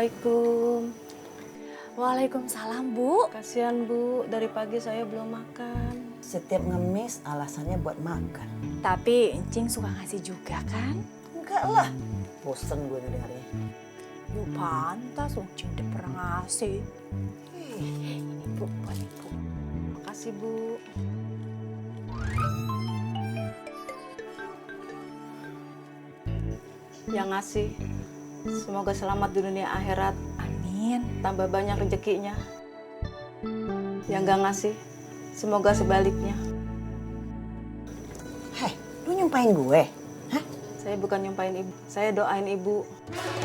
Assalamualaikum. Waalaikumsalam, Bu. Kasihan Bu, dari pagi saya belum makan. Setiap ngemis alasannya buat makan. Tapi Encing suka ngasih juga kan? Enggak lah, bosen gue ngedengarnya. Bu pantas, Encing udah pernah ngasih. Ini Bu, buat Ibu. Makasih Bu. Yang ngasih, semoga selamat di dunia akhirat. Amin. Tambah banyak rezekinya. Yang gak ngasih, semoga sebaliknya. Hei, lu nyumpahin gue? Hah? Saya bukan nyumpain Ibu, saya doain Ibu.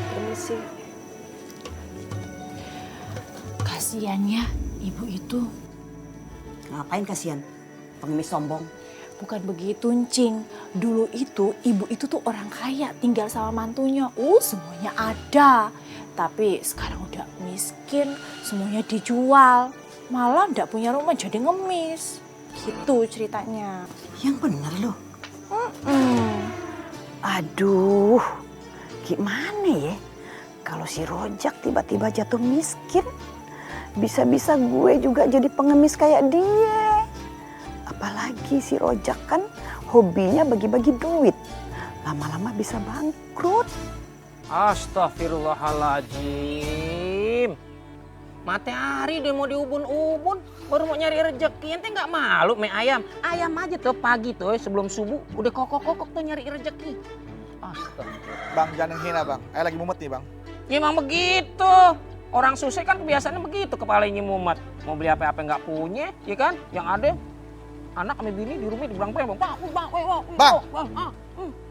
Permisi. Kasian ya, Ibu itu. Ngapain kasihan? Pengemis sombong. Bukan begitu, Encing. Dulu itu, Ibu itu tuh orang kaya, tinggal sama mantunya. Semuanya ada. Tapi sekarang udah miskin, semuanya dijual. Malah ndak punya rumah jadi ngemis. Gitu ceritanya. Yang bener lo. Aduh, gimana ya? Kalau si Rojak tiba-tiba jatuh miskin, bisa-bisa gue juga jadi pengemis kayak dia. Apalagi si Rojak kan hobinya bagi-bagi duit. Lama-lama bisa bangkrut. Astagfirullahaladzim. Mate hari dia mau diubun-ubun, baru mau nyari rezeki. Ente nggak malu main ayam? Ayam aja tuh pagi tuh sebelum subuh udah kokok-kokok tuh nyari rezeki. Astagfirullah. Bang, jangan hina bang. Ayah lagi mumet nih bang. Ya emang begitu. Orang susah kan kebiasaannya begitu, kepalanya mumet. Mau beli apa-apa nggak punya, ya kan? Yang ada anak sama bini di rumah dibilang bang,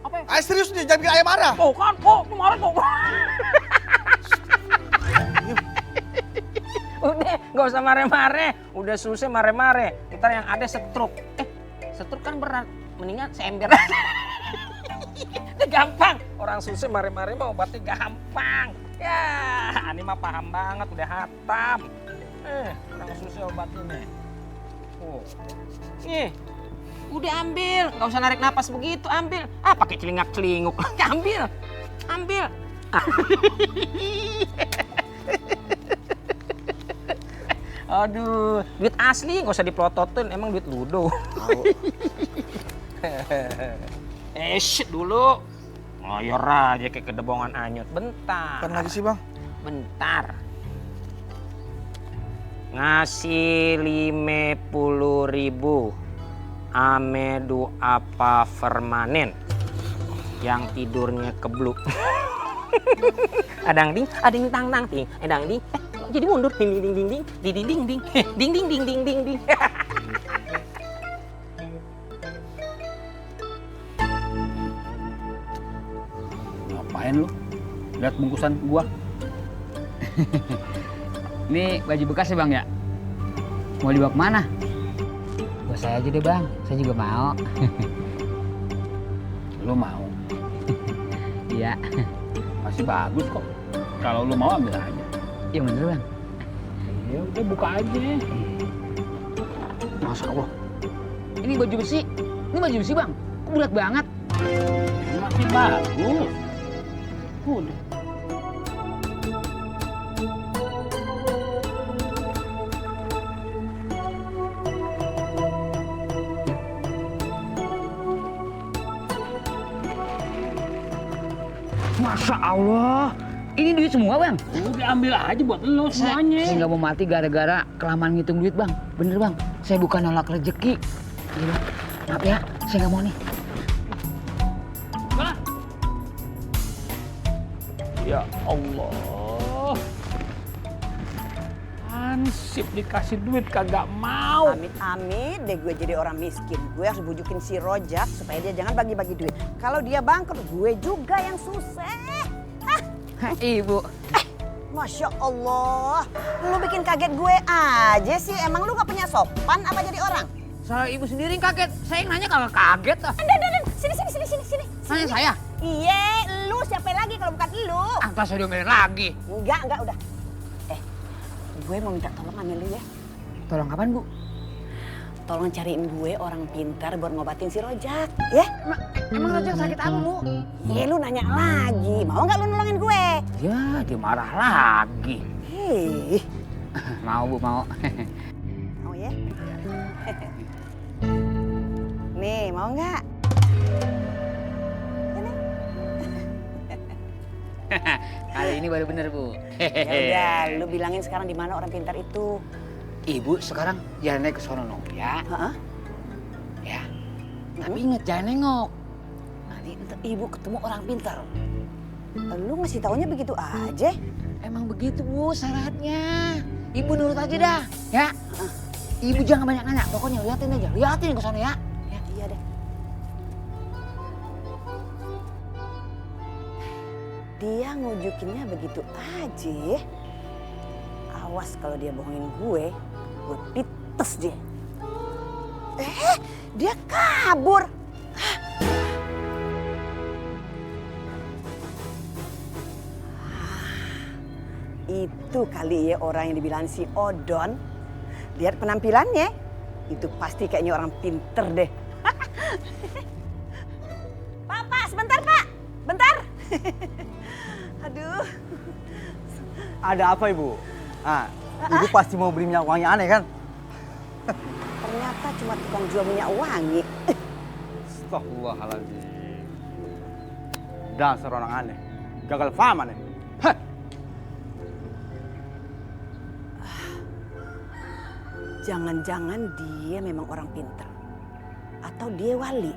apa ya? Ayah serius nih, jangan bikin ayah marah. Oh kan, kemarin kok. Udah, nggak usah mare-mare. Udah susah mare-mare. Ntar yang ada stroke. Stroke kan berat. Mendingan seember. Udah gampang. Orang susah mare-mare mah obatnya gampang. Ya, ini mah paham banget. Udah hatam. Orang susah obatnya nih. Nih, udah ambil. Nggak usah narik napas begitu. Ambil. Pakai celingak-celinguk. Ambil. Aduh, duit asli nggak usah dipelototin, emang duit ludo. Shit dulu. Ngoyor aja kayak kedebongan anyut. Bentar. Kapan lagi sih bang? Bentar. Ngasih 50.000 amedu apa permanen yang tidurnya kebluk. Adang ding, ading tang tang ting, adang ding. Jadi mundur ding ding ding ding ding ding ding ding ding ding ding ding ding ding. Ngapain lu? Lihat bungkusan gua. Ini baju bekas ya bang ya? Mau dibawa kemana? Buat saya aja deh bang, saya juga mau. Lu mau? Iya. Masih bagus kok. Kalau lu mau ambil aja. Yang bener bang? Ya udah buka aja. Masya Allah. Ini baju besi. Ini baju besi bang. Kok berat banget? Masih bagus. Udah. Masya Allah. Ini duit semua bang? Udah ambil aja buat lo semuanya. Saya nggak mau mati gara-gara kelamaan ngitung duit bang. Bener bang, saya bukan nolak rezeki. Iya, maaf ya, saya nggak mau nih. Mana? Ya Allah. Ansip dikasih duit kagak mau. Amit-amit deh gue jadi orang miskin. Gue harus bujukin si Rojak supaya dia jangan bagi-bagi duit. Kalau dia bangkrut, gue juga yang susah. Ibu. Masya Allah, lu bikin kaget gue aja sih. Emang lu gak punya sopan apa jadi orang? Salah ibu sendiri yang kaget. Saya yang nanya kagak kaget. Dan, sini. Nanya saya? Iya, lu siapa lagi kalau bukan lu? Angka saya diomelin lagi. Enggak, udah. Gue mau minta tolong sama lu ya. Tolong kapan bu? Tolong cariin gue orang pintar buat ngobatin si Rojak, ya? Emang Rojak sakit apa bu? Ya lu nanya lagi, mau nggak lu nolongin gue? Ya, dia marah lagi. Hei, Mau Bu, mau. mau ya? Nih, mau nggak? Kali ini baru bener Bu. Ya udah, lu bilangin sekarang di mana orang pintar itu. Ibu sekarang jalannya ke sono ya. Heeh. Ya. Tapi inget jangan nengok. Nanti ntar ibu ketemu orang pintar. Lu ngasih taunya begitu aja? Emang begitu Bu syaratnya. Ibu nurut aja dah, ya. Ibu jangan banyak nanya, pokoknya liatin ke sono ya. Iya deh. Dia ngujukinnya begitu aja. Awas kalau dia bohongin gue pites dia. Dia kabur. Itu kali ya orang yang dibilang si Odon. Lihat penampilannya, itu pasti kayaknya orang pinter deh. Pak, sebentar Pak, bentar. Aduh. Ada apa ibu? Ibu pasti mau beli minyak wangi aneh kan? Ternyata cuma tukang jual minyak wangi. Astagfirullahaladzim. Dasar orang aneh. Gagal paham aneh. Hah. Jangan-jangan dia memang orang pinter. Atau dia wali.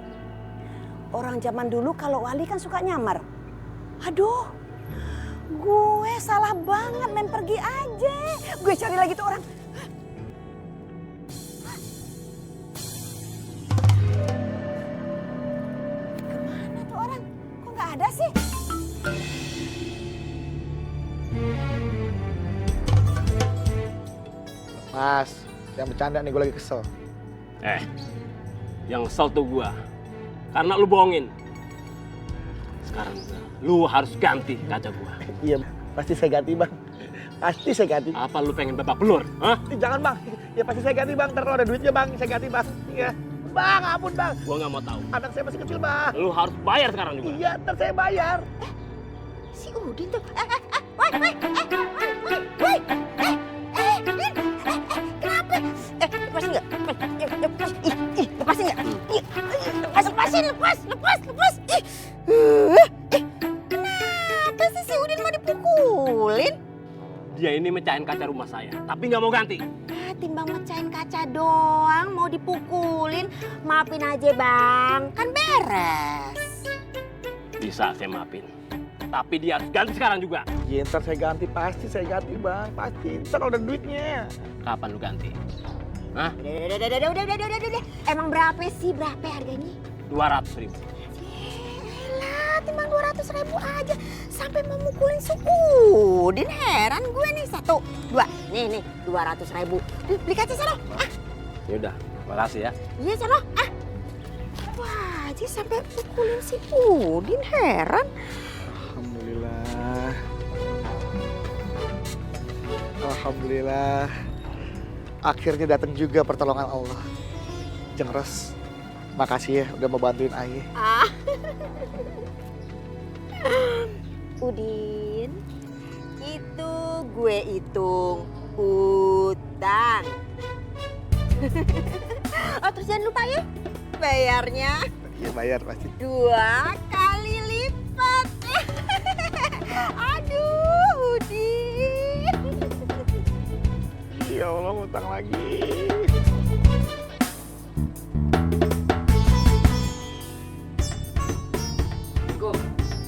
Orang zaman dulu kalau wali kan suka nyamar. Aduh, gue salah banget main pergi aja. Gue cari lagi tuh orang. Kemana tuh orang? Kok nggak ada sih? Mas, yang bercanda nih gue lagi kesel. Yang kesel tuh gua. Karena lu bohongin. Sekarang lu harus ganti kaca gua. Iya, pasti saya ganti bang. Pasti saya ganti. Apa lu pengen babak belur? Hah? Jangan bang, ya pasti saya ganti bang. Ntar kalau ada duitnya bang, saya ganti bang. Iya. Bang, ampun bang. Gua nggak mau tahu. Anak saya masih kecil bang. Lu harus bayar sekarang juga. Iya, ntar saya bayar. Si Udin tuh. Kenapa? Lepasin nggak? Lepasin nggak? Lepas. Kenapa sih si Udin mau dipukulin? Dia ini mecahin kaca rumah saya, tapi nggak mau ganti. Timbang mecahin kaca doang mau dipukulin, maafin aja bang, kan beres. Bisa saya maafin. Tapi dia harus ganti sekarang juga. Iya, ntar saya ganti. Pasti saya ganti bang. Pasti. Ntar kalau ada duitnya. Kapan lu ganti? Hah? Udah. Emang berapa harganya? 200.000. Yelah, timbang 200.000 aja. Sampai mau mukulin si Udin, heran gue nih. 1, 2, nih 200.000. Beli kaca sana. Yaudah, makasih ya. Iya sana. Wah, aja sampai mukulin si Udin, heran. Alhamdulillah. Akhirnya datang juga pertolongan Allah. Jengres, makasih ya udah mau bantuin Ayah. Udin, itu gue hitung utang. Oh, terus jangan lupa ya, bayarnya Iya bayar pasti. 2 kali lipat. Aduh, Udin. Ya Allah, ngutang lagi.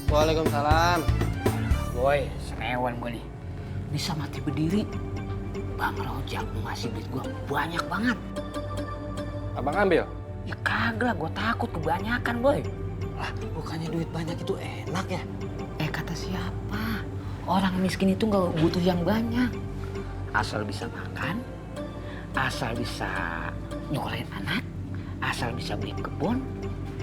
Waalaikumsalam. Boy, senewan gue nih. Bisa mati berdiri. Bang Rojak mau ngasih duit gue banyak banget. Abang ambil? Ya kagak, gue takut kebanyakan boy. Lah, bukannya duit banyak itu enak ya? Kata siapa? Orang miskin itu nggak butuh yang banyak. Asal bisa makan, asal bisa nyokolain anak, asal bisa beli kebun,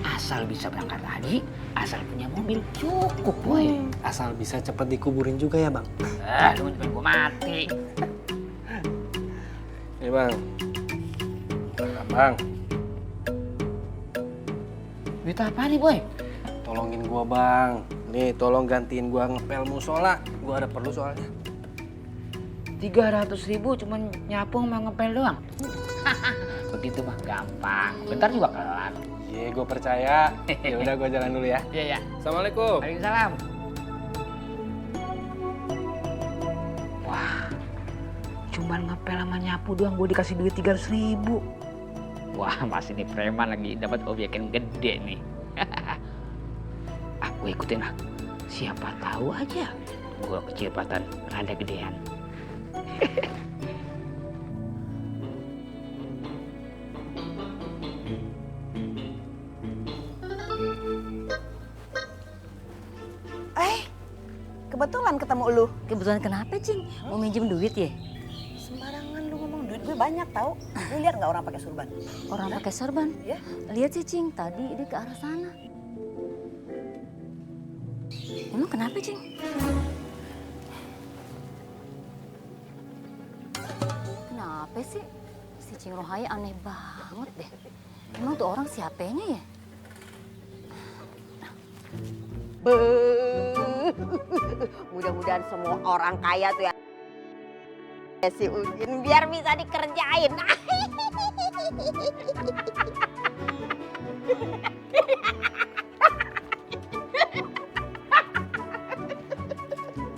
asal bisa berangkat haji, asal punya mobil, cukup boy. Asal bisa cepet dikuburin juga ya bang? Lu nyumpain gue mati. Nih bang. Bang, Duit apa nih boy? tolongin gua bang. Nih tolong gantiin gua ngepel musola. Gua ada perlu soalnya. 300.000 cuman nyapu sama ngepel doang. Begitu mah gampang. Bentar juga kelar. Iya, gue percaya. Ya udah, gue jalan dulu ya. Iya, ya. Assalamualaikum. Waalaikumsalam. Wah, cuman ngepel sama nyapu doang gue dikasih duit 300.000. Wah, masih nih preman lagi dapat objek yang gede nih. Ah, gue ikutin lah. Siapa tahu aja gue kecepatan rada gedean. Kebetulan ketemu lu. Kebetulan kenapa, Cing? Mau minjem duit ya? Sembarangan lu ngomong, duit gue banyak tau. Lu lihat nggak orang pakai surban? Orang pakai sorban? Ya. Lihat sih, Cing. Tadi dia ke arah sana. Emang kenapa, Cing? Kenapa sih? Si Cing Rohaya aneh banget deh. Emang tuh orang siapanya ya? Mudah-mudahan semua orang kaya tuh ya si Udin biar bisa dikerjain.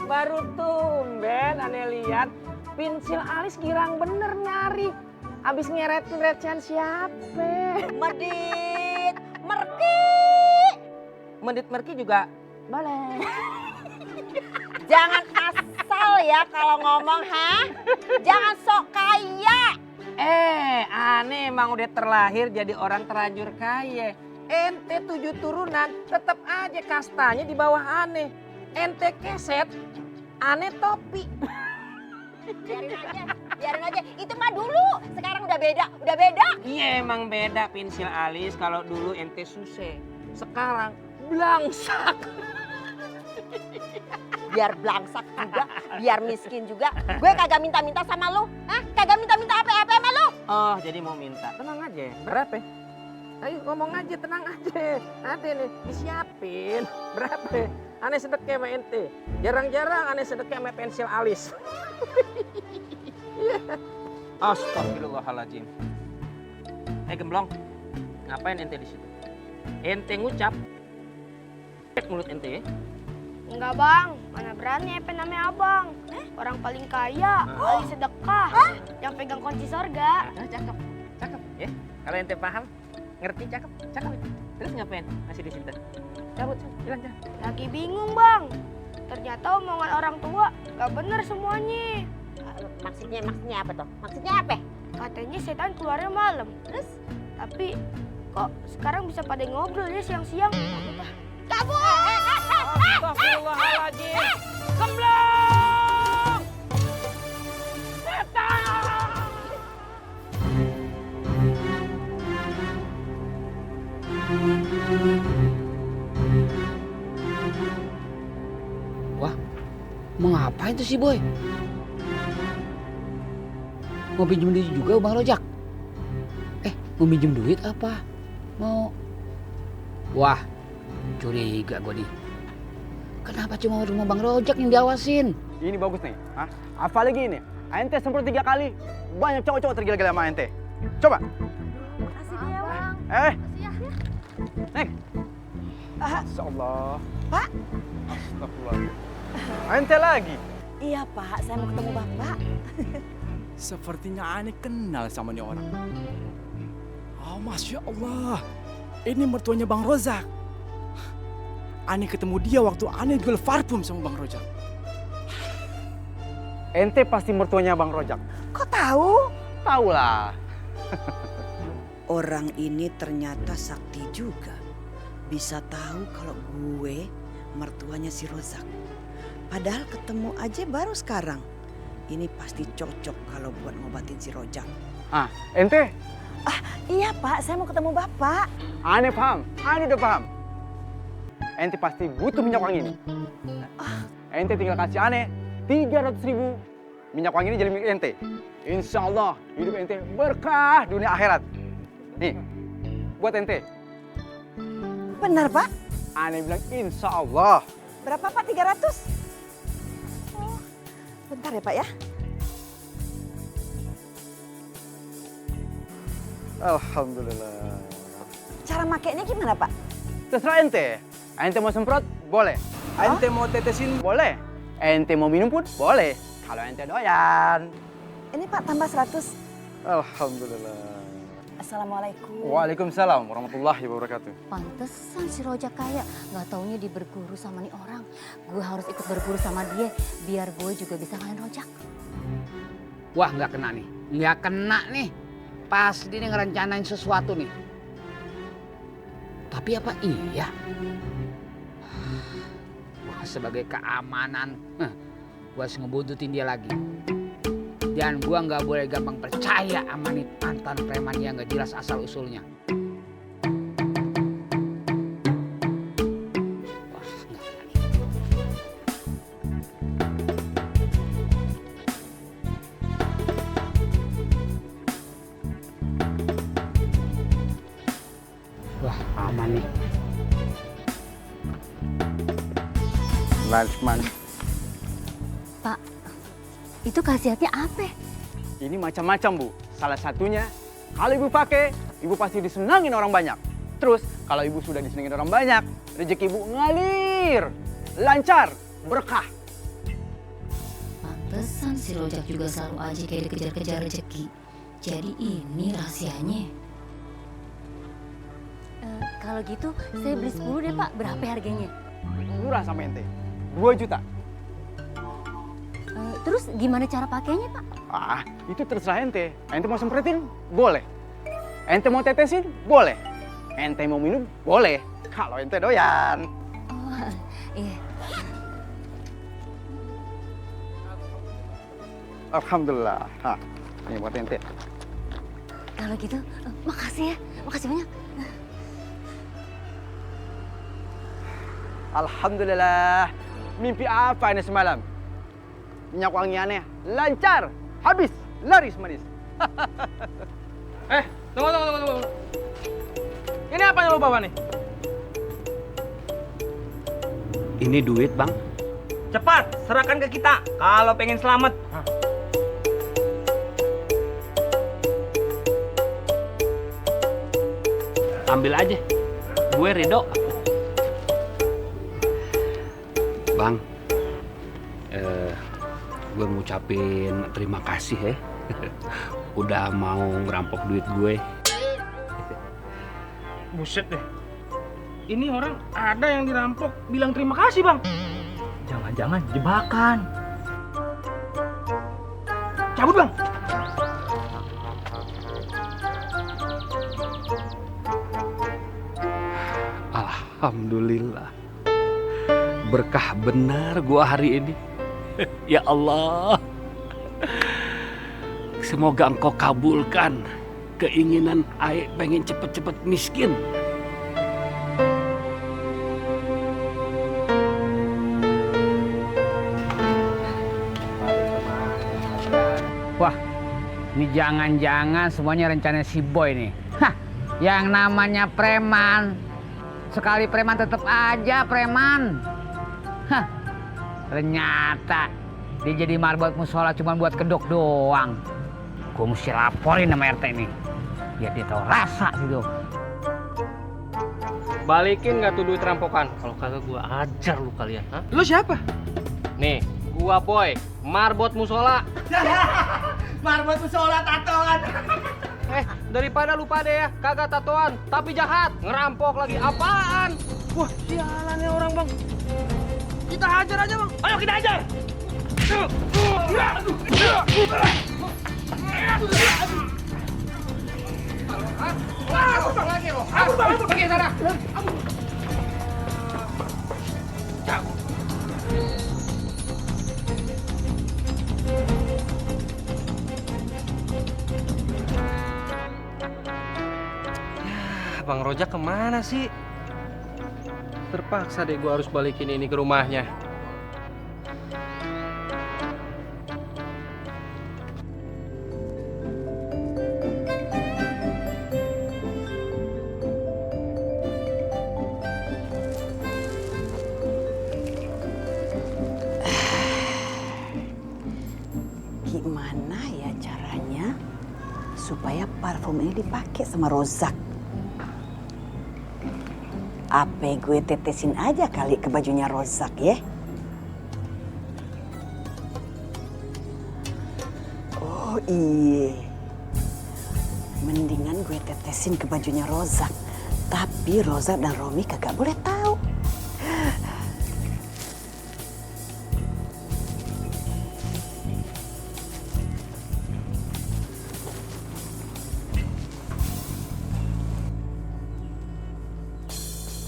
Baru tumben aneh lihat pensil alis girang bener nyari. Abis ngeretin recehan siapa? Medit, merki. Medit merki juga boleh. Jangan asal ya kalau ngomong, ha? Jangan sok kaya. Aneh emang udah terlahir jadi orang terlanjur kaya. Ente 7 turunan tetap aja kastanya di bawah aneh. Ente keset, aneh topi. Biarin aja. Itu mah dulu. Sekarang udah beda. Iya emang beda pensil alis. Kalau dulu ente suse, sekarang blangsak. Biar blangsak juga, biar miskin juga. Gue kagak minta-minta sama lu. Hah? Kagak minta-minta apa-apa sama lu. Oh jadi mau minta, tenang aja. Berapa? Ayo ngomong aja, tenang aja. Nanti nih disiapin. Berapa? Aneh sedekah sama ente. Jarang-jarang aneh sedekah sama pensil alis. Astagfirullahaladzim. Gemblong, ngapain ente di situ? Ente ngucap, mulut ente ya? Enggak bang, mana berani apa namanya abang. Orang paling kaya, paling sedekah, yang pegang kunci sorga. Cakep, cakep ya. Kalau ente paham, ngerti cakep, cakep. Terus ngapain masih di situ? Cabut, jalan. Lagi bingung bang, ternyata omongan orang tua gak bener semuanya. Maksudnya apa tuh? Maksudnya apa? Katanya setan keluarnya malam. Terus? Tapi kok sekarang bisa pada ngobrol ya siang-siang? Kabur! Astagfirullahaladzim. Gemblong! Setan! Wah, mau ngapain tuh si Boy? Mau pinjem duit juga Bang Rojak? Mau pinjem duit apa? Mau... Wah, curiga gue di. Kenapa cuma rumah Bang Rojak yang diawasin? Ini bagus nih. Hah? Apalagi ini? Ente semprot 3 kali, banyak cowok-cowok tergila-gila sama ente. Coba. Makasih dia bang. Nek. Insyaallah. Pak? Astagfirullah. Ente lagi. Iya Pak, saya mau ketemu Bapak. Sepertinya aneh kenal sama nih orang. Oh, Masya Allah. Ini mertuanya Bang Rozak. Aneh ketemu dia waktu aneh jual parfum sama Bang Rojak. Ente pasti mertuanya Bang Rojak. Kok tahu? Tahu lah. Orang ini ternyata sakti juga. Bisa tahu kalau gue mertuanya si Rozak. Padahal ketemu aja baru sekarang. Ini pasti cocok kalau buat ngobatin si Rojak. Ente? Iya Pak, saya mau ketemu Bapak. Aneh paham, aneh udah paham. Ente pasti butuh minyak wangi ini. Ente tinggal kasih aneh 300.000 minyak wangi ini jadi milik ente. Insya Allah hidup ente berkah dunia akhirat. Nih, buat ente. Benar Pak? Aneh bilang insya Allah. Berapa Pak, 300? Bentar ya Pak ya. Alhamdulillah. Cara makainya gimana Pak? Terserah ente. Ente mau semprot, boleh. Ente mau tetesin, boleh. Ente mau minum pun, boleh. Kalau ente doyan. Ini Pak tambah 100. Alhamdulillah. Assalamualaikum. Waalaikumsalam warahmatullahi wabarakatuh. Pantesan si Rojak kaya, nggak taunya dia berguru sama nih orang. Gue harus ikut berguru sama dia, biar gue juga bisa ngalahin Rojak. Wah, nggak kena nih. Nggak kena nih. Pasti nih ngerencanain sesuatu nih. Tapi apa iya? Wah, sebagai keamanan, gue harus ngebuntutin dia lagi. Dan gue nggak boleh gampang percaya sama nih mantan preman yang nggak jelas asal usulnya. Wah, nggak kena nih. Wah, aman nih. Manis. Pak, itu khasiatnya apa? Ini macam-macam Bu. Salah satunya, kalau Ibu pakai, Ibu pasti disenangin orang banyak. Terus, kalau Ibu sudah disenangin orang banyak, rezeki Ibu ngalir, lancar, berkah. Pantesan si Rojak juga selalu aja kayak dikejar-kejar rezeki. Jadi ini rahasianya. Kalau gitu, saya beli 10 deh Pak. Berapa harganya? Murah sama ente, 2 juta. Terus gimana cara pakainya Pak? Ah, itu terserah ente. Ente mau semprotin, boleh. Ente mau tetesin, boleh. Ente mau minum, boleh. Kalau ente doyan. Oh, iya. Alhamdulillah. Hah, ini buat ente. Kalau gitu, makasih ya. Makasih banyak. Alhamdulillah. Mimpi apa ini semalam? Minyak wangi aneh, lancar, habis, laris manis. Tunggu. Ini apa yang lo bawa nih? Ini duit, Bang. Cepat, serahkan ke kita kalau pengen selamat. Ambil aja. Gue ridho. Bang, gue ngucapin terima kasih ya. Udah mau ngerampok duit gue. Buset deh. Ini orang ada yang dirampok bilang terima kasih Bang. Jangan-jangan jebakan. Cabut Bang. Alhamdulillah. Berkah benar gua hari ini. Ya Allah. Semoga Engkau kabulkan keinginan Aik pengen cepet-cepet miskin. Wah, ini jangan-jangan semuanya rencana si Boy nih. Hah, yang namanya preman. Sekali preman tetap aja preman. Hah, ternyata dia jadi marbot musola cuma buat kedok doang. Gue mesti laporin sama RT nih, biar dia tahu rasa gitu. Balikin nggak tuh duit rampokan? Kalau kagak gua ajar lu kalian. Hah? Lu siapa? Nih, gua Boy, marbot musola. Marbot musola tatoan. Daripada lupa deh ya, kagak tatoan, tapi jahat, ngerampok lagi. Apaan? Wah, sialan ya orang Bang. Kita hajar aja Bang. Ayo kita hajar. Pergi sana. Bang Rojak kemana sih? Terpaksa deh gua harus balikin ini ke rumahnya. gimana ya caranya supaya parfum ini dipakai sama Rozak? Apa gue tetesin aja kali ke bajunya Rozak ya? Oh iya, mendingan gue tetesin ke bajunya Rozak. Tapi Rozak dan Romi kagak boleh tahu.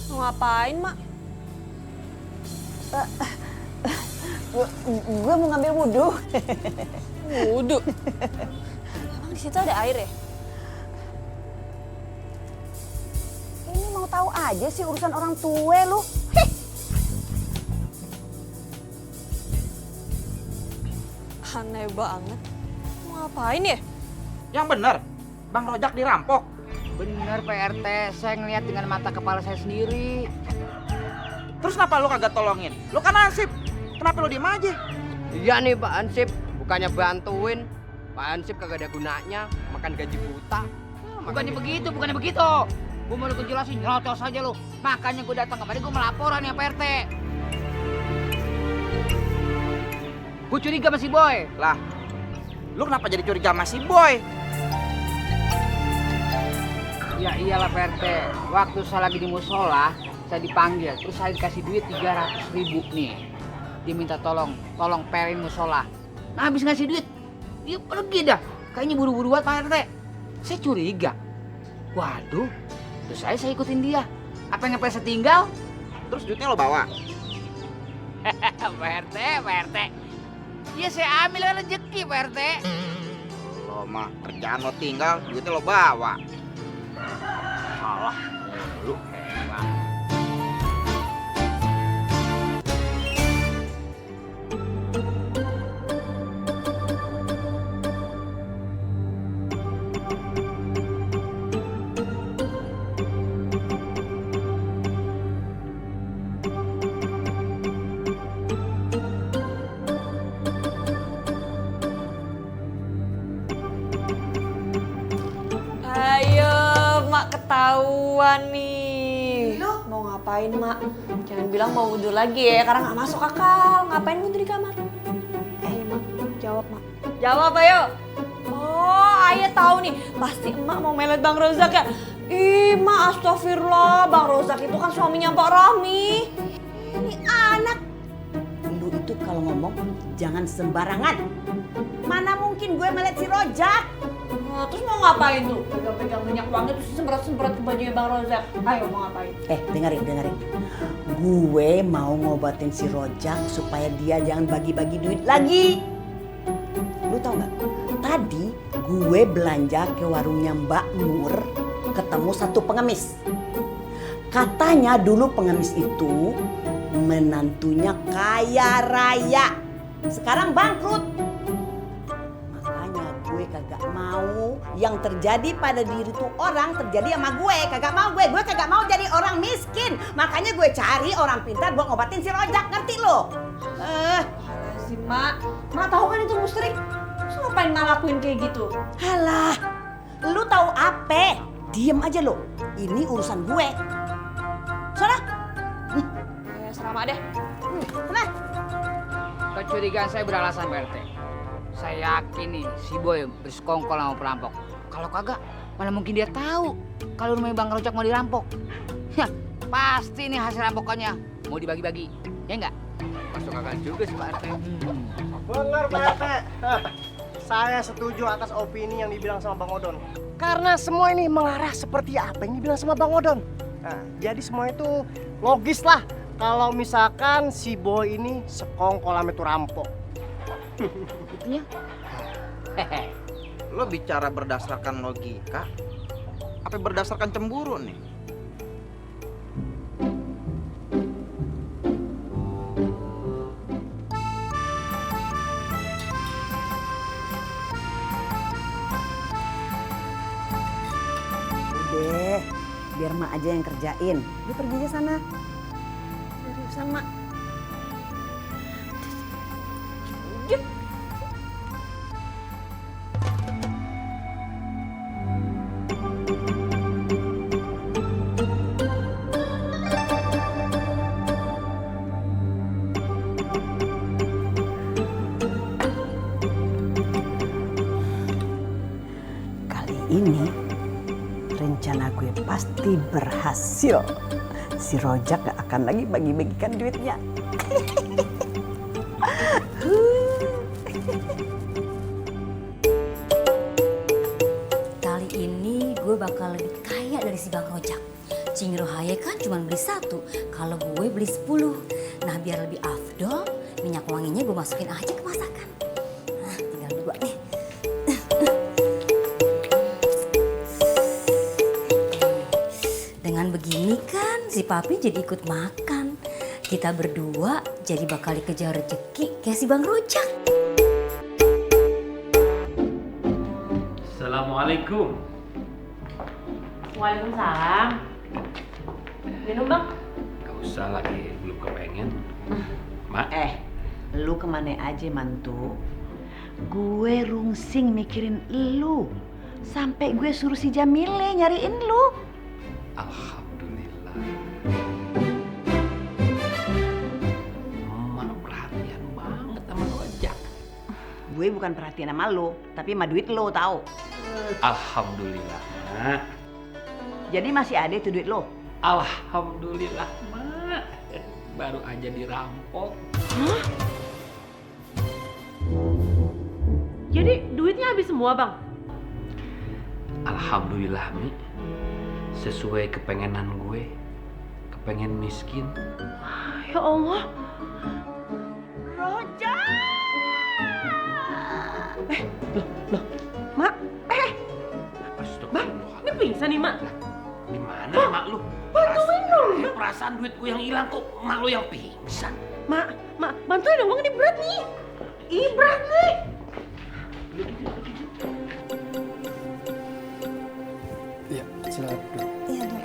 Mau ngapain, Mak? Gue mau ngambil wudhu. Wudhu. Emang di situ ada air ya? Ini mau tahu aja sih urusan orang tua lu. Aneh banget. Mau ngapain ya? Yang bener, Bang Rojak dirampok. Bener Pak RT, saya ngeliat dengan mata kepala saya sendiri. Terus kenapa lu kagak tolongin? Lu kan Ansip, kenapa lu diem aja? Iya nih Pak Ansip, bukannya bantuin. Pak Ansip kagak ada gunanya, makan gaji buta. Bukannya begitu. Gue mau lu jelasin, nyerocos aja lu. Makanya gue datang kemarin, gue melaporan ya Pak RT. Gue curiga sama si Boy. Lah, lu kenapa jadi curiga sama si Boy? Ya iyalah Pak RT, waktu saya lagi di musola, saya dipanggil, terus saya dikasih duit 300.000 nih. Dia minta tolong perin musola. Nah habis ngasih duit, dia pergi dah. Kayaknya buru-buru banget Pak RT. Saya curiga. Waduh, terus saya ikutin dia. Apa yang saya tinggal? Terus duitnya lo bawa? Pak RT. Ya saya ambil rezeki Pak RT. Lo mah kerjaan lo tinggal, duitnya lo bawa. Salah. Lu hebat. Ayo, Mak ketahuan nih. Mau ngapain, Mak? Jangan bilang mau wudhu lagi ya, karena nggak masuk akal. Ngapain wudhu di kamar? Mak, jawab, Mak. Jawab, ayo. Oh, Ayah tahu nih. Pasti Emak mau melet Bang Rozak ya? Ih, Mak, astagfirullah. Bang Rozak itu kan suaminya Mbak Romi. Ini anak. Lu itu kalau ngomong jangan sembarangan. Mana mungkin gue melet si Rojak? Nah, terus mau ngapain tuh? Pegang-pegang minyak wangi terus semprot-semprot ke bajunya Bang Rozak. Ayo mau ngapain? Dengerin. Gue mau ngobatin si Rojak supaya dia jangan bagi-bagi duit lagi. Lu tau gak? Tadi gue belanja ke warungnya Mbak Nur, ketemu satu pengemis. Katanya dulu pengemis itu menantunya kaya raya. Sekarang bangkrut. Makanya gue kagak mau yang terjadi pada diri tuh orang terjadi sama gue. Kagak mau gue kagak mau jadi orang miskin. Makanya gue cari orang pintar buat ngobatin si Rojak, ngerti lo? Si Mak tahu kan itu musrik. Terus ngapain Mak lakuin kayak gitu? Halah, lu tahu apa? Diem aja lo. Ini urusan gue. Sana. Ya, selama deh. Sana. Kecurigaan saya beralasan Pak RT. Saya yakin nih si Boy bersekongkol sama perampok. Kalau kagak, mana mungkin dia tahu kalau rumahnya Bang Rojak mau dirampok. Ya, pasti nih hasil rampokannya mau dibagi-bagi. Ya enggak? Masuk akal juga sih Pak RT. Benar Pak RT. Saya setuju atas opini yang dibilang sama Bang Odon. Karena semua ini mengarah seperti apa yang dibilang sama Bang Odon. Nah, jadi semua itu logis lah kalau misalkan si Boy ini sekongkol sama itu rampok. Buktinya? Lo bicara berdasarkan logika, apa berdasarkan cemburu nih? Udah, biar Mak aja yang kerjain. Lu pergi aja sana. Seriusan Mak. ini rencana gue pasti berhasil. Si Rojak gak akan lagi bagi-bagikan duitnya. Kali ini gue bakal lebih kaya dari si Bang Rojak. Cing Rohaya kan cuma beli 1, kalau gue beli 10. Nah biar lebih afdol, minyak wanginya gue masukin aja ke masakan. Nah tinggal 2 nih. Dengan begini kan si Papi jadi ikut makan. Kita berdua jadi bakal dikejar rezeki kayak si Bang Rojak. Assalamualaikum. Waalaikumsalam. Minum bang? Gak usah lagi, belum kepengen. Mak. Lu kemana aja mantu? Gue rungsing mikirin lu. Sampai gue suruh si Jamile nyariin lu. Alhamdulillah. Mak perhatian banget sama Rojak. Gue bukan perhatian sama lu, tapi sama duit lu tahu. Alhamdulillah, Mak. Jadi masih ada itu duit lu? Alhamdulillah, Mak. Baru aja dirampok. Hah? Jadi duitnya habis semua bang? Alhamdulillah, Mi. Sesuai kepengenan gue. Kepengen miskin. Ya Allah. Rojak! Loh, Mak, Bang, ini pingsan nih mak. Di mana mak lu? Bantuin dong. Perasaan duit gue yang hilang kok mak lu yang pingsan. Mak, bantuin dong bang, ini berat nih. Ih berat nih. Iya, silakan duduk. Iya dong.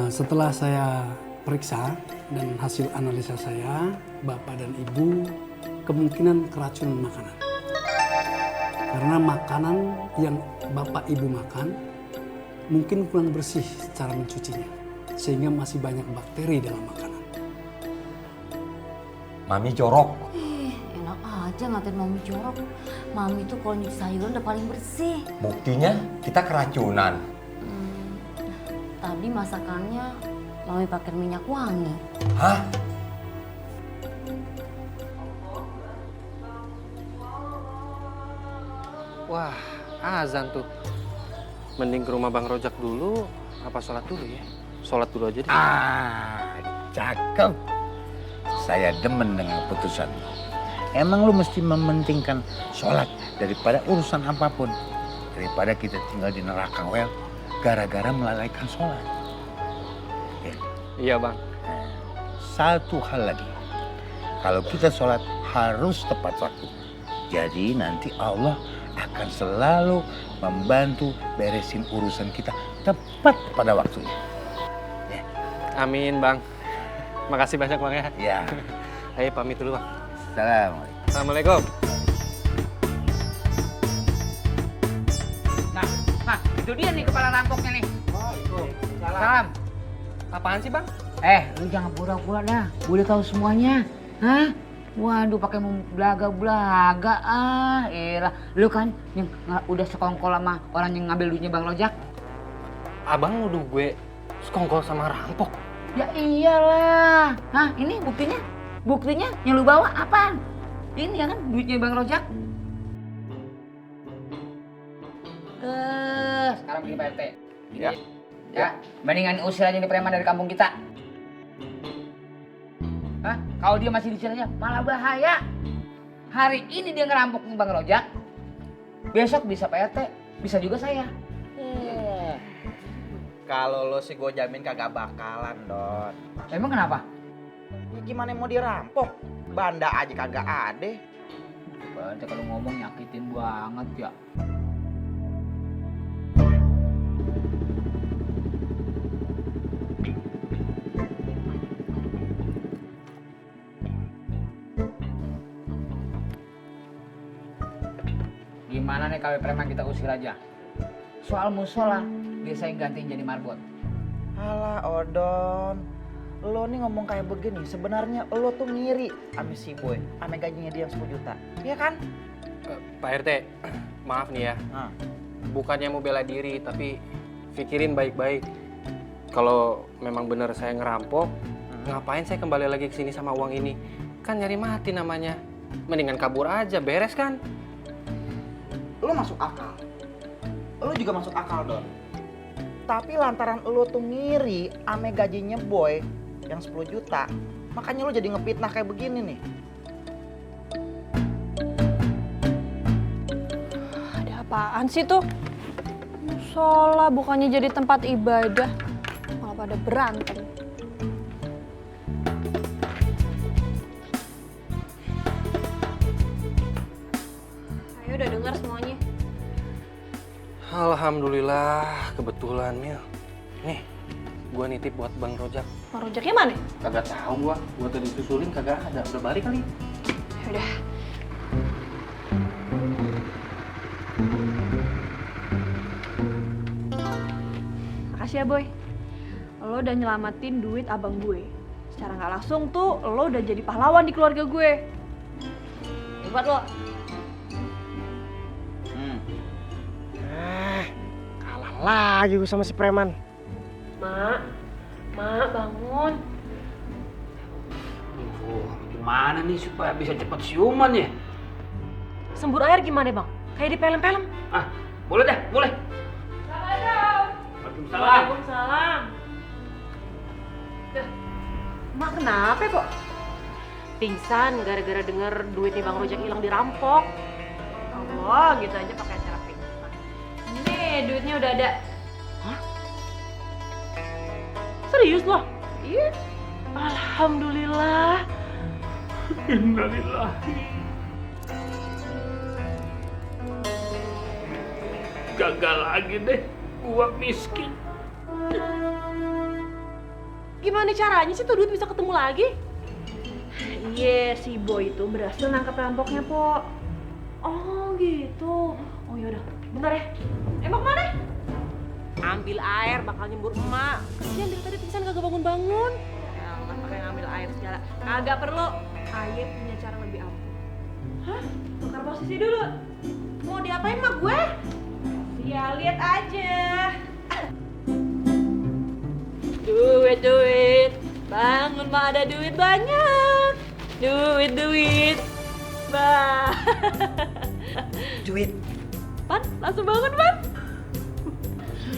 Setelah saya periksa dan hasil analisa saya, Bapak dan Ibu kemungkinan keracunan makanan. Karena makanan yang Bapak Ibu makan mungkin kurang bersih cara mencucinya, sehingga masih banyak bakteri dalam makanan. Mami jorok. Enak aja ngatain Mami jorok. Mami tuh kalau nyuci sayuran udah paling bersih. Buktinya kita keracunan. Tadi masakannya Mami pakai minyak wangi. Hah? Wah, azan tuh. Mending ke rumah Bang Rojak dulu, apa sholat dulu ya? Sholat dulu aja deh. Cakep. Saya demen dengan putusan. Emang lu mesti mementingkan sholat daripada urusan apapun. Daripada kita tinggal di neraka wel gara-gara melalaikan sholat. Ya. Iya bang. Satu hal lagi. Kalau kita sholat harus tepat waktu. Jadi nanti Allah akan selalu membantu beresin urusan kita tepat pada waktunya. Ya. Amin bang. Makasih banyak bang ya. Ya. Ayo pamit dulu bang. Assalamualaikum. Assalamualaikum. Nah, itu dia nih kepala rampoknya nih. Salam. Apaan sih bang? Lu jangan pura-pura dah. Gue udah tahu semuanya. Hah? Waduh, pakai mau belaga-belaga Elah, lu kan yang udah sekongkol sama orang yang ngambil duitnya Bang Rojak. Abang nuduh gue sekongkol sama rampok. Ya iyalah. Hah, ini buktinya? Buktinya yang lu bawa apaan? Ini ya kan duitnya Bang Rojak. Sekarang begini Pak RT. Ya. Ya, mendingan usir aja nih preman dari kampung kita. Hah? Kalau dia masih diusir aja malah bahaya. Hari ini dia ngerampok nih Bang Rojak. Besok bisa Pak RT, bisa juga saya. Kalau lo sih gue jamin kagak bakalan, Don. Emang kenapa? Ya gimana mau dirampok? Banda aja kagak ada. Banda kalau ngomong nyakitin banget ya. Gimana nih kalau preman kita usir aja? Soal musola, biasa yang gantiin jadi marbot. Alah, Odon. lo nih ngomong kayak begini, sebenarnya lo tuh ngiri ame si boy, ame gajinya dia yang 10 juta. Iya kan? Pak RT, maaf nih ya. Bukannya mau bela diri, tapi pikirin baik-baik. Kalau memang benar saya ngerampok, ngapain saya kembali lagi ke sini sama uang ini? Kan nyari mati namanya. Mendingan kabur aja, beres kan? Lo masuk akal. Lo juga masuk akal, Don. Tapi lantaran lo tuh ngiri ame gajinya boy yang 10 juta, makanya lo jadi ngefitnah kayak begini nih. Ada apaan sih tuh? Musola bukannya jadi tempat ibadah, malah pada berantem. Ayo udah dengar semuanya. Alhamdulillah, kebetulan Mil. Nih, gua nitip buat Bang Rojak. Bang Rojaknya mana? Kagak tahu gua tadi susulin kagak ada. Udah balik kali. Udah. Makasih ya Boy. Lo udah nyelamatin duit abang gue. Secara nggak langsung tuh lo udah jadi pahlawan di keluarga gue. Hebat lo. Kalah lagi gue sama si preman. Mak, bangun. Gimana nih supaya bisa cepat siuman ya? Sembur air gimana bang? Kayak di film-film. Ah, boleh deh, boleh. Assalamualaikum. Waalaikumsalam. Mak kenapa kok? Pingsan gara-gara denger duitnya Bang Rojak hilang dirampok. Allah, gitu aja pakai acara pingsan. Nih, duitnya udah ada. Hah? Serius loh? Iya. Alhamdulillah. Innalillahi. Gagal lagi deh, gua miskin. Gimana caranya sih tuh duit bisa ketemu lagi? Iya, si Boy itu berhasil nangkap rampoknya, Po. Oh, gitu. Oh, yaudah. Bentar ya. Emang kemana? Ambil air, bakal nyembur emak. Kasian dari tadi pingsan kagak bangun-bangun. Ya, nggak pakai ngambil air segala. Kagak perlu. Aye punya cara lebih ampuh. Hah? Tukar posisi dulu. Mau diapain mak gue? Ya, lihat aja. Duit. Bangun mah ada duit banyak. Duit. Bah. Duit. Pan, langsung bangun, Pan.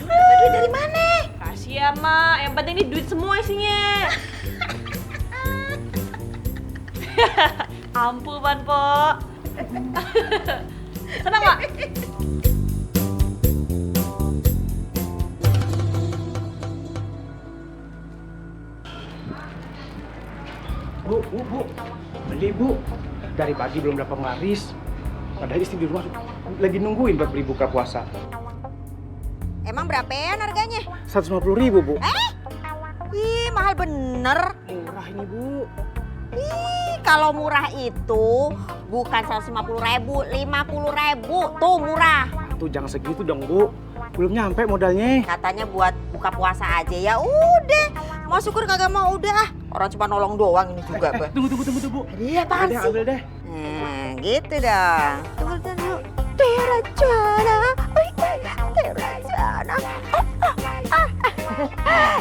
Duit dari mana? Kasih ya, Mak. Yang penting ini duit semua isinya. Ampuh, Pan, Po. Senang, Mak? Bu. Beli, Bu. Dari pagi belum dapat laris. Padahal istri di rumah lagi nungguin buat beli buka puasa. Emang berapaan harganya? 150.000, Bu. Ih, mahal bener. Murah ini, Bu. Ih, kalau murah itu bukan 150.000, 50.000. Tuh murah. Tuh jangan segitu dong, Bu. Belum nyampe modalnya. Katanya buat buka puasa aja ya. Udah. Mau syukur kagak mau udah. Orang cuma nolong doang ini juga, Bu. Tunggu, Bu. Iya, apaan sih? Ambil deh. Gitu dong. Tunggu dulu. Teracana.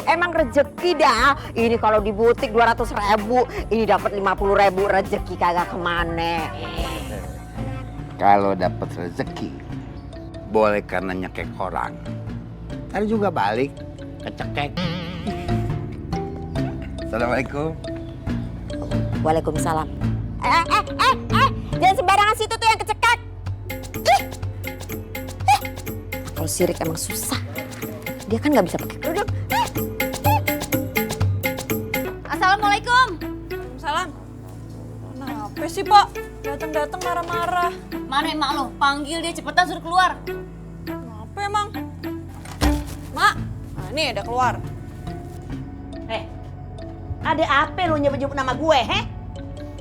Emang rezeki dah. Ini kalau di butik 200.000, ini dapat 50.000 rezeki kagak kemana. Kalau dapat rezeki, boleh karena nyekek orang. Ntar juga balik, kecekek. Assalamualaikum. Waalaikumsalam. Jangan sembarangan situ tuh yang kecekek. Kalau sirik emang susah. Dia kan nggak bisa pakai kerudung. Assalamualaikum. Waalaikumsalam. Kenapa sih, Pak? Datang-datang marah-marah. Mana emak lo? Panggil dia cepetan suruh keluar. Kenapa emang? Mak, nah, nih udah keluar. Ada apa lu nyebut-nyebut nama gue, he?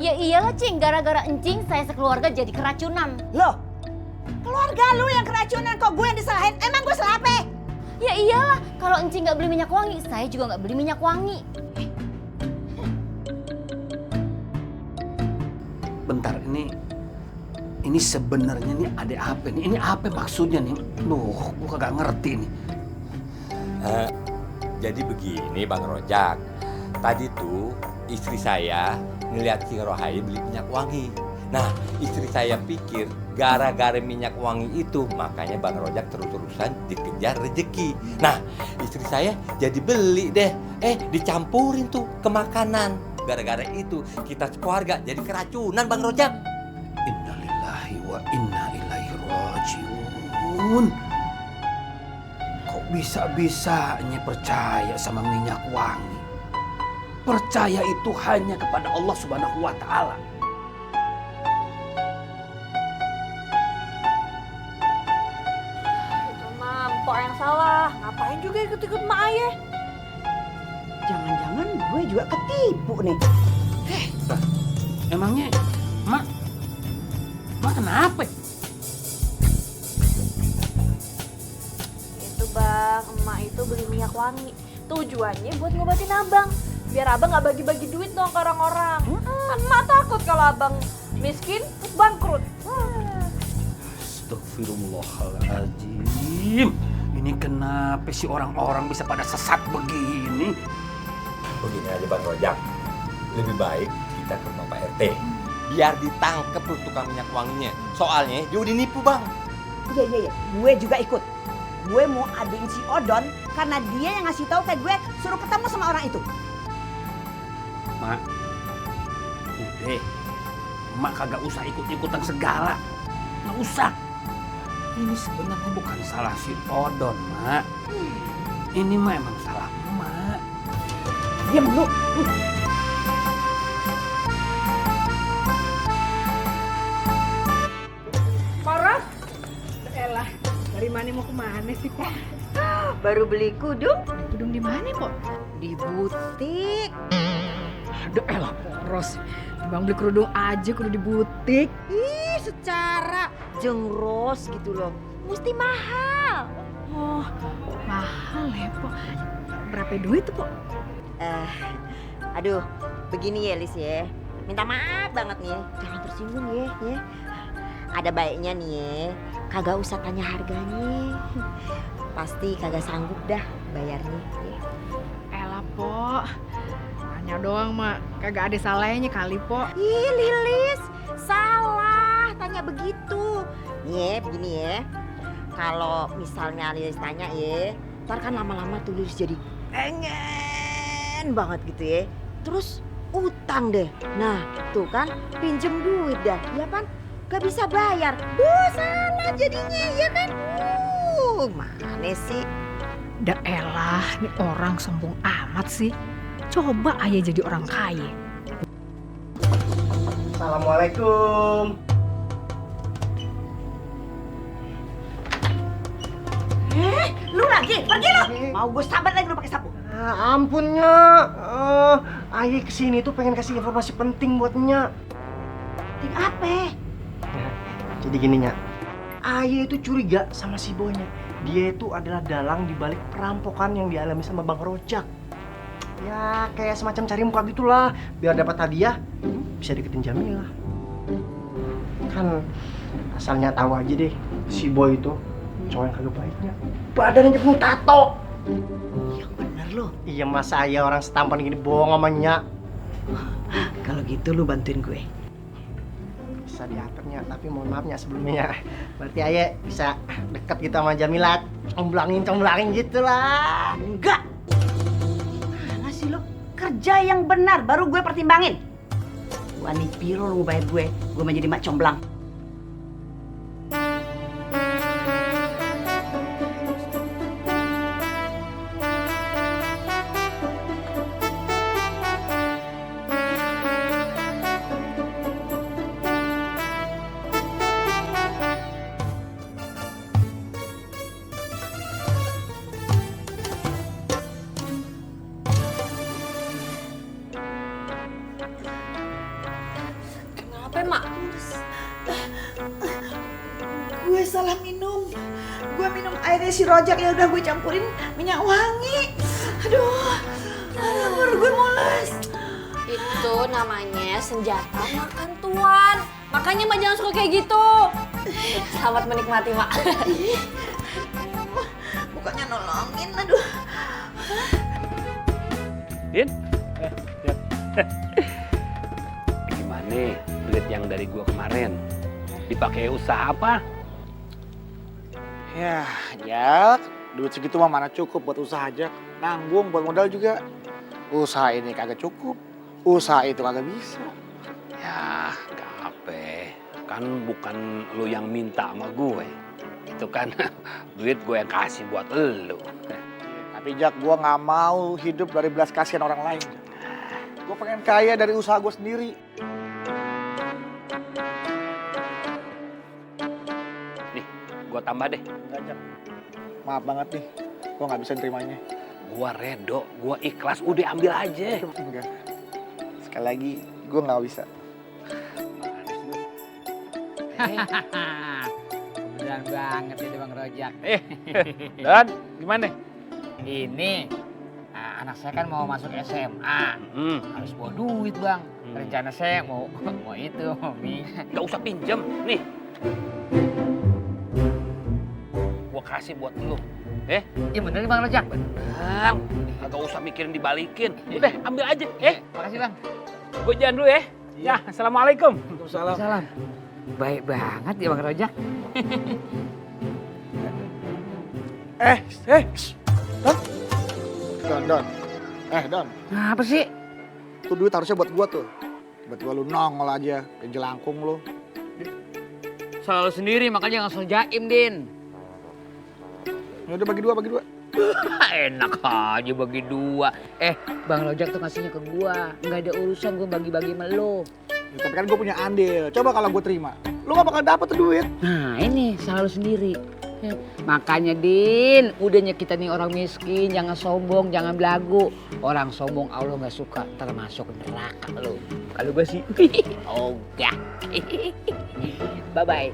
Ya iyalah, Cing. Gara-gara encing saya sekeluarga jadi keracunan. Loh, keluarga lu yang keracunan kok gue yang disalahin? Emang gue salah apa? Ya iyalah, kalau encing nggak beli minyak wangi, saya juga nggak beli minyak wangi. bentar, ini sebenarnya nih ada apa nih? Ini apa maksudnya nih? Duh, gua kagak ngerti nih. Jadi begini Bang Rojak, tadi tuh istri saya ngeliat Cing Rohaya beli minyak wangi. Nah, istri saya pikir gara-gara minyak wangi itu makanya Bang Rojak terus-terusan dikejar rezeki. Nah, istri saya jadi beli deh. Dicampurin tuh ke makanan. Gara-gara itu kita sekeluarga jadi keracunan Bang Rojak. Innalillahi wa inna ilaihi rajiun. Kok bisa-bisanya percaya sama minyak wangi? Percaya itu hanya kepada Allah Subhanahu wa Ta'ala. Mpok yang salah, ngapain juga ikut-ikut mak ayah? Jangan-jangan gue juga ketipu nih. Emangnya mak kenapa? Itu bang, emak itu beli minyak wangi. Tujuannya buat ngobatin abang. Biar abang gak bagi-bagi duit dong ke orang-orang. Kan emak takut kalau abang miskin terus bangkrut. Astagfirullahaladzim. Ini kenapa sih orang-orang bisa pada sesat begini? Begini aja Bang Rojak, lebih baik kita ke rumah Pak RT. Biar ditangkep tuh tukang minyak wanginya. Soalnya dia udah nipu Bang. Iya, gue juga ikut. Gue mau aduin si Odon karena dia yang ngasih tahu kayak gue suruh ketemu sama orang itu. Mak, udah, mak kagak usah ikut-ikutan segala. Nggak usah. Ini sebenarnya bukan salah si Odon, Mak. Ini mah emang salah Mak. Diam dulu. Parah? Elah, dari mana mau kemana sih, Pok? Baru beli kudung. Kudung di mana, Pok? Di butik. Aduh, elah, Ros. Bang beli kerudung aja kudu di butik. Ih, secara jengros gitu loh. Mesti mahal. Oh, mahal ya, Pok. Berapa duit tuh, Pok? Aduh, begini ya, Lis ya. Minta maaf banget nih ya. Jangan tersinggung ya. Ada baiknya nih ya. Kagak usah tanya harganya. Pasti kagak sanggup dah bayarnya. Ya. Elah, Pok. Tanya doang, Mak. Kagak ada salahnya kali, Pok. Ih, Lilis. Salah tanya begitu. Nih ya, begini ya. Kalau misalnya Lilis tanya ya, ntar kan lama-lama tuh Lilis jadi pengen banget gitu ya. Terus utang deh. Nah, tuh kan pinjem duit dah, ya kan? Gak bisa bayar. Salah jadinya, ya kan? Mana sih? Dah elah, nih orang sombong amat sih. Coba ayah jadi orang kaya. Assalamualaikum. Lu lagi? Pergi lu! Mau gue sabar lagi lu pakai sapu. Ampun, Nya. Ayah kesini tuh pengen kasih informasi penting buat Nya. Penting apa? Jadi gini, Nya. Ayah itu curiga sama si Boynya. Dia itu adalah dalang di balik perampokan yang dialami sama Bang Rojak. Ya kayak semacam cari muka gitulah. Biar dapat hadiah, bisa deketin Jamilah. Kan asalnya tahu aja deh, si Boy itu cowok yang kagak baiknya. Badannya penuh tato. Yang bener lo. Iya, masa ayah orang setampan gini bohong sama Nya. Kalau gitu lu bantuin gue. Bisa diaturnya, tapi mohon maafnya sebelumnya. Berarti ayah bisa deket gitu sama Jamilah. Comblangin gitu lah. Enggak. Mana sih lo? Kerja yang benar baru gue pertimbangin. Wani piro lu mau bayar gue mau jadi mak comblang. Gue salah minum. Gue minum airnya si Rojak, ya udah gue campurin minyak wangi. Aduh, baru gue mules. Itu namanya senjata makan tuan. Makanya Mak jangan suka kayak gitu. Selamat menikmati, Mak. Bukannya nolongin, aduh. Din? Gimana duit yang dari gua kemarin? Dipakai usaha apa? Ya, Jak, duit segitu mah mana cukup buat usaha, Jak. Nanggung buat modal juga. Usaha ini kagak cukup, usaha itu kagak bisa. Ya, gape. Kan bukan lu yang minta sama gue. Itu kan duit gue yang kasih buat lu. Tapi Jak, gue nggak mau hidup dari belas kasihan orang lain. Gue pengen kaya dari usaha gue sendiri. Nih, gue tambah deh. Enggak, Jak. Maaf banget nih, gue nggak bisa nerimanya. Gue redo, gue ikhlas, udah ambil aja. Enggak. Sekali lagi, gue nggak bisa. Kebetulan banget itu Bang Rojak. Don, gimana? Ini anak saya kan mau masuk SMA. Harus bawa duit Bang. Rencana saya mau itu, Mi. Gak usah pinjem, nih. Gua kasih buat lu. Iya bener nih Bang Rojak. Bener. Gak usah mikirin dibalikin. Udah, ambil aja. Makasih Bang. Gue jalan dulu ya. Ya, assalamualaikum. Waalaikumsalam. Baik banget ya Bang Rojak. Don. Don. Apa sih? Tuh duit harusnya buat gua tuh. Tiba-tiba lu nongol aja, kayak jelangkung lu. Selalu sendiri makanya nggak usah jaim, Din. Ya udah bagi dua. Enak aja bagi dua. Bang Rojak tuh ngasihnya ke gua. Nggak ada urusan gua bagi-bagi sama lo. Ya, tapi kan gua punya andil. Coba kalau gua terima, lu gak bakal dapet tuh duit. Nah ini selalu sendiri. Makanya Din, udahnya kita nih orang miskin, jangan sombong, jangan belagu. Orang sombong Allah nggak suka, termasuk neraka lo. Kalau gue sih, ogah. Bye-bye.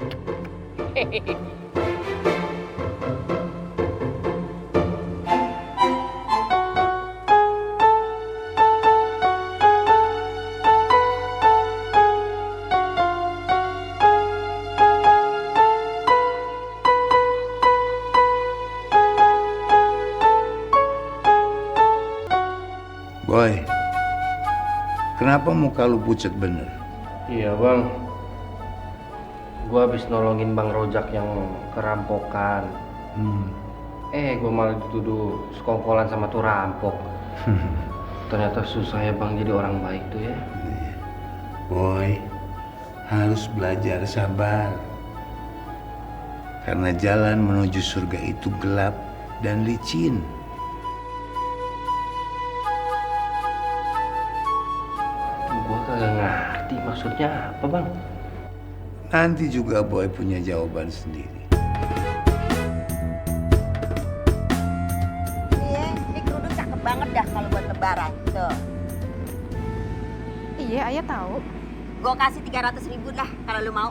Boy, kenapa muka lu pucat bener? Iya Bang, gue habis nolongin Bang Rojak yang kerampokan. Gue malah dituduh sekongkolan sama tuh rampok. Ternyata susah ya Bang jadi orang baik tuh ya. Boy, harus belajar sabar. Karena jalan menuju surga itu gelap dan licin. Gue kagak ngerti maksudnya apa Bang. Nanti juga Boy punya jawaban sendiri. Iya, ini kerudung cakep banget dah kalau buat lebaran. Tuh. Iya, Ayah tahu. Gue kasih 300.000 lah kalau lu mau.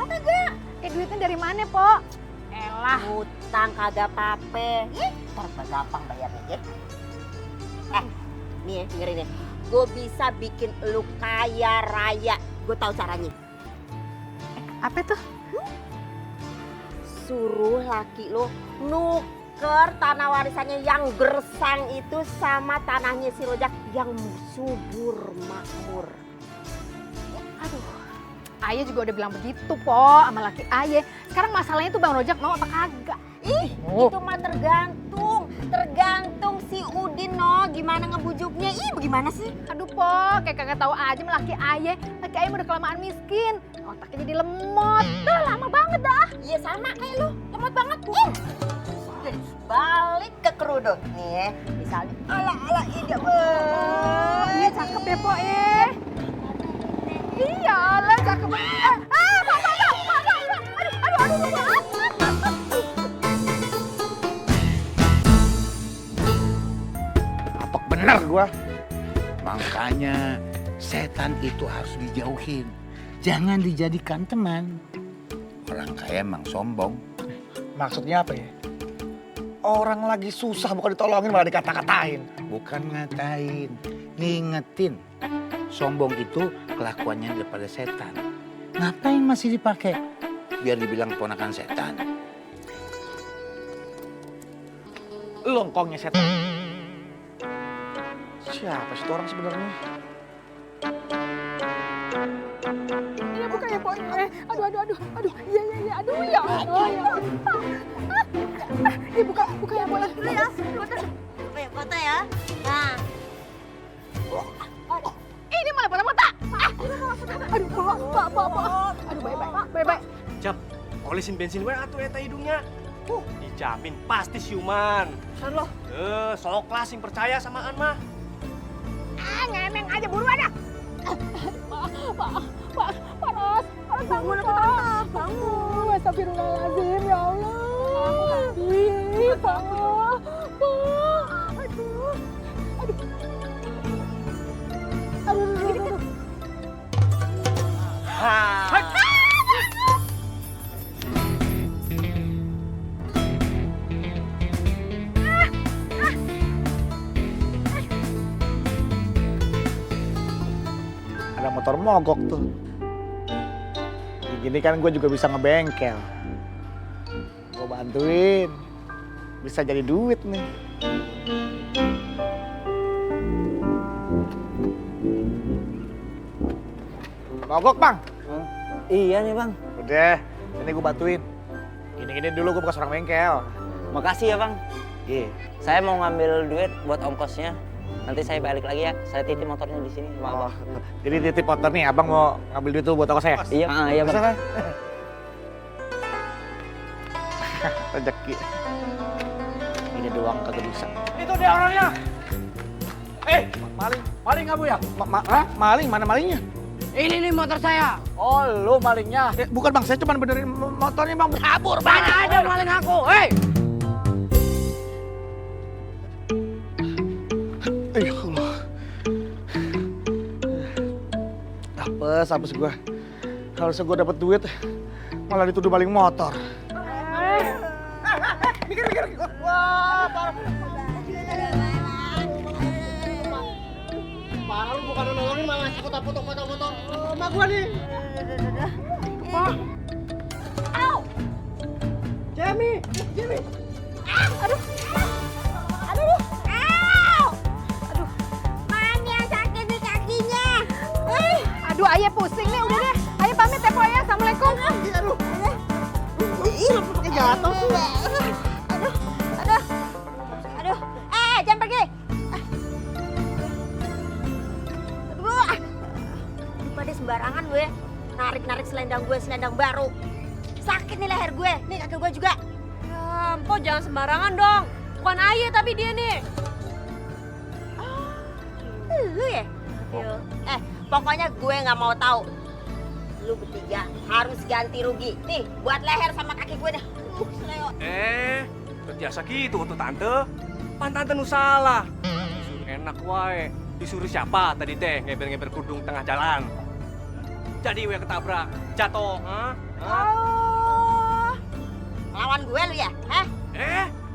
Apa gak? Duitnya dari mana, Po? Elah. Utang kagak pape. Ntar gampang bayarnya ya. Nih ya, dengerin ya. Gue bisa bikin lu kaya raya. Gue tahu caranya. Apa tuh? Suruh laki lu nuker tanah warisannya yang gersang itu sama tanahnya si Rojak yang subur makmur. Aduh, Ayah juga udah bilang begitu, Po, sama laki Ayah. Sekarang masalahnya tuh Bang Rojak mau apa kagak? Itu mah tergantung si Udin no, gimana ngebujuknya. Bagaimana sih? Aduh, Po, kayak kagak tahu aja sama laki Ayah. Laki Ayah udah kelamaan miskin, otaknya jadi lemot. Dah lama banget dah. Iya sama kayak lu, lemot banget. Balik ke kerudung nih ya. Misalnya ala ide. Iya cakep ya, Po ya. Iya lah cakep. Apok bener gua. Makanya setan itu harus dijauhin. Jangan dijadikan teman. Orang kaya emang sombong. Maksudnya apa ya? Orang lagi susah bukan ditolongin malah dikata-katain. Bukan ngatain, ngingetin. Sombong itu kelakuannya daripada setan. Ngapain masih dipakai? Biar dibilang ponakan setan. Longkongnya setan. Siapa sih itu orang sebenarnya? Iya buka ya Pon. Aduh. Iya. Aduh ya Allah ya. Iya buka ya Pon. Dulu ya. Foto ya. Nah. Ini malah bola mata. Aduh, Pak. Aduh, baik. Cap, olesin bensin we atuh eta hidungnya. Dijamin pasti siuman. San lo. Sok lah sing percaya samaan mah. Ngemeng aja buruan dah. Pak, Ros bangun. Astagfirullahaladzim, ya Allah. Ih, Pak. Aduh. Ada motor mogok tuh. Gini kan gue juga bisa ngebengkel. Gue bantuin. Bisa jadi duit nih. Mogok bang? Iya nih bang. Udah, ini gue bantuin. Gini dulu gue bekas orang bengkel. Makasih ya bang. Iya. Saya mau ngambil duit buat ongkosnya. Nanti saya balik lagi ya. Saya titip motornya di sini sama abang. Jadi titip motor nih, abang mau ngambil duit tuh buat ongkos saya? Iya, iya bang. Bisa, kan? Rezeki. Ini doang kagak bisa. Itu dia orangnya. Maling kamu ya? Maling? Mana malingnya? Ini nih motor saya. Oh, lu malingnya. Bukan bang, saya cuma benerin motornya bang. Kabur bang. Mana ada maling aku? Ya Allah. Apes gue. Harusnya gue dapet duit, malah dituduh maling motor. Mikir. Wah, parah. Parah lu bukan nolongin malah ngasih foto-foto emak gua nih. Pak. Au. Jamie. Aduh. Mana sakit di kakinya? Aduh, ayah pusing nih. Udah deh. Ayah pamit ya, Po ya. Assalamualaikum. Aduh. Ih, pakai jatuh sih. Aduh. Jangan pergi. Pada sembarangan gue. Narik selendang baru. Sakit nih leher gue. Nih kaki gue juga. Po jangan sembarangan dong. Bukan ayah tapi dia nih. Lu ya? Pokoknya gue nggak mau tahu. Lu bertiga harus ganti rugi. Nih, buat leher sama kaki gue dah. Seleo. Biasa gitu tuh tante. Pan tante nu salah. Disuruh enak wae. Disuruh siapa tadi teh ngeber kudung tengah jalan. Jadi gue ketabrak, jatuh. Lawan gue lu ya?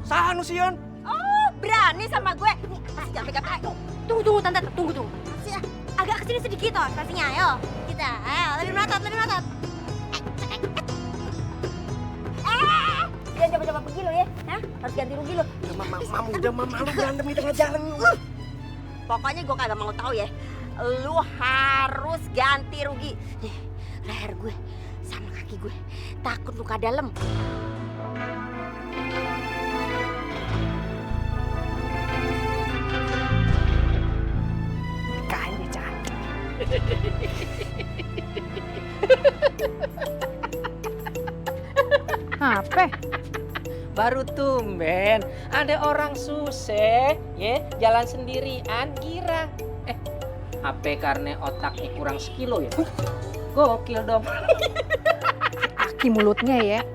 Saha nu sieun? Oh, berani sama gue. Nih, masih jangan pegang. Tunggu tante, tunggu. Agak kesini sedikit toh, pastinya. Ayo, kita. Ayo, lebih merotot. Jangan coba-coba pergi lo ya. Harus ganti rugi lo. Mama lu berantem di tengah jalan. Pokoknya gue kagak mau tahu ya. Lu harus ganti rugi. Nih, leher gue sama kaki gue. Takut luka dalam. Kayaknya cantik. Apa? Baru tumben ada orang susah ya jalan sendirian girang. Apa karena otaknya kurang sekilo ya? Gokil dong. Aki mulutnya ya.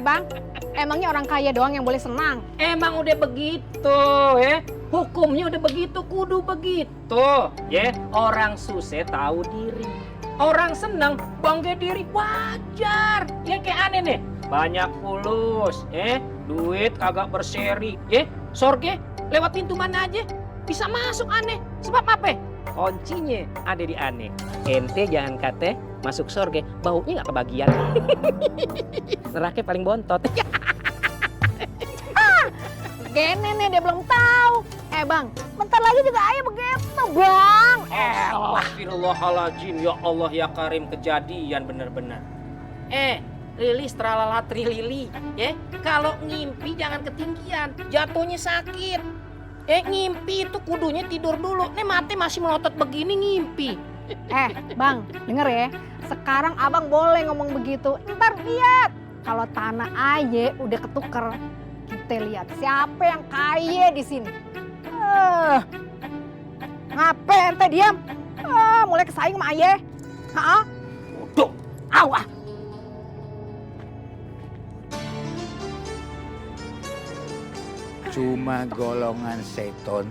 Bang, emangnya orang kaya doang yang boleh senang? Emang udah begitu ya. Hukumnya udah begitu, kudu begitu. Ya, orang susah tahu diri. Orang senang bangga diri wajar. Ya kayak aneh nih. Banyak fulus, duit kagak berseri, ya? Sorge lewat pintu mana aja bisa masuk aneh. Sebab apa? Kuncinya ada di aneh. Ente jangan kate masuk sorge, baunya nggak kebagian. Neraka paling bontot. Gene nih dia belum tahu. Bang, bentar lagi juga ayah begitu bang. Astagfirullahaladzim, ya Allah ya Karim, kejadian bener-bener. Lilis tralala trilili, ya. Kalau ngimpi jangan ketinggian, jatuhnya sakit. Ngimpi itu kudunya tidur dulu. Nih mati masih melotot begini ngimpi. Bang, denger ya. Sekarang abang boleh ngomong begitu. Ntar lihat, kalau tanah ayah udah ketuker, kita lihat siapa yang kaya di sini. Ngapain ente diam? Mulai kesaing sama ayah. Duh, awah. Cuma golongan seton